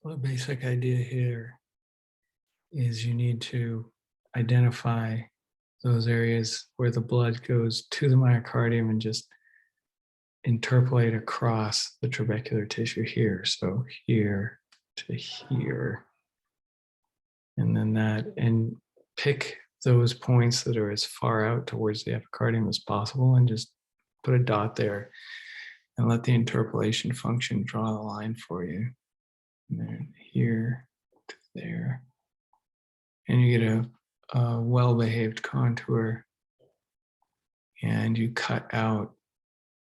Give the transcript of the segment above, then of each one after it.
The basic idea here is you need to identify those areas where the blood goes to the myocardium and just interpolate across the trabecular tissue here. So here to here. And then that, and pick those points that are as far out towards the epicardium as possible and just put a dot there and let the interpolation function draw the line for you. And then here to there. And you get a well-behaved contour, and you cut out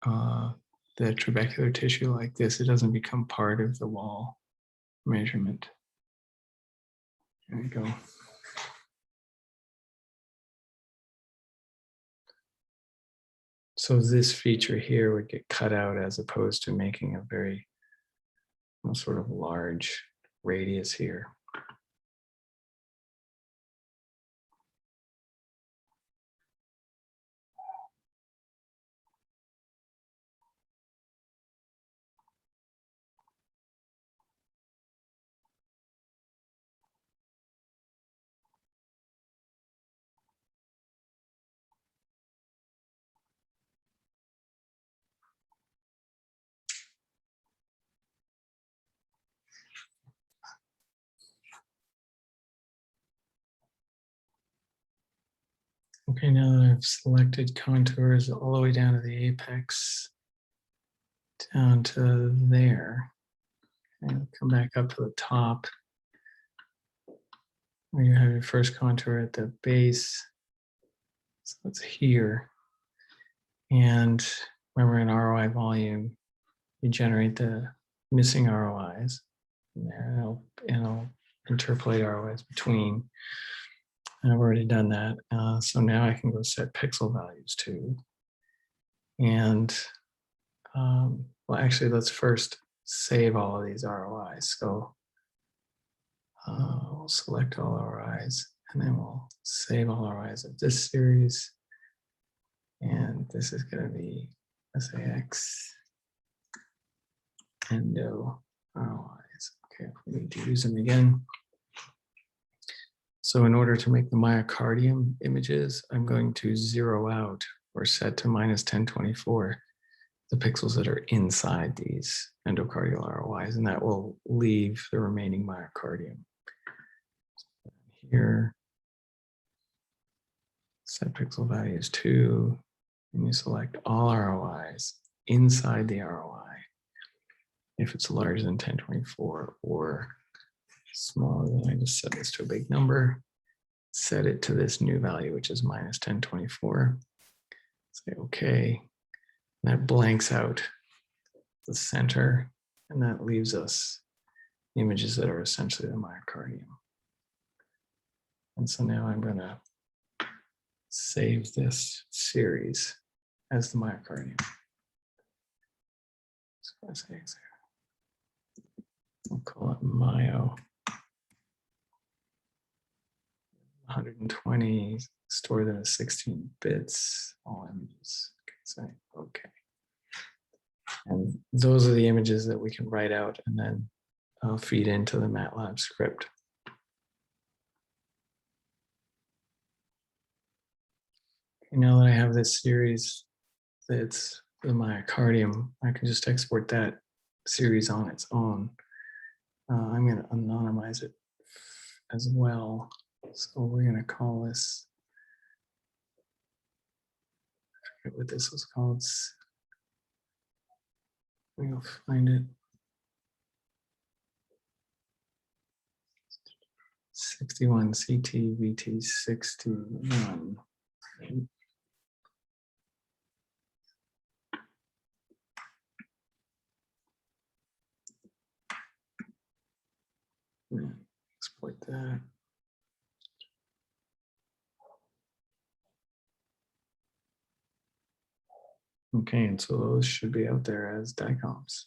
the trabecular tissue like this. It doesn't become part of the wall measurement. There we go. So this feature here would get cut out as opposed to making a very sort of large radius here. Okay, now that I've selected contours all the way down to the apex, down to there, and come back up to the top, where you have your first contour at the base. So it's here. And remember, in ROI volume, you generate the missing ROIs in there, and I'll interpolate ROIs between. And I've already done that. So now I can go set pixel values too. And well, actually, let's first save all of these ROIs. So we'll select all ROIs, and then we'll save all ROIs of this series. And this is going to be SAX endo ROIs. Okay, we need to use them again. So in order to make the myocardium images, I'm going to zero out or set to minus 1024 the pixels that are inside these endocardial ROIs, and that will leave the remaining myocardium. So here, set pixel values 2, and you select all ROIs inside the ROI if it's larger than 1024 or smaller than, I just set this to a big number, set it to this new value, which is minus 1024. Say okay. And that blanks out the center, and that leaves us images that are essentially the myocardium. And so now I'm going to save this series as the myocardium. So let's say we'll call it myo 120, store that as 16 bits, all images. Say okay. And those are the images that we can write out and then feed into the MATLAB script. Okay, now that I have this series that's the myocardium, I can just export that series on its own. I'm going to anonymize it as well. So we're going to call this, I forget what this was called. We'll find it. 61 CTVT 61. Exploit that. Okay, and so those should be out there as DICOMs.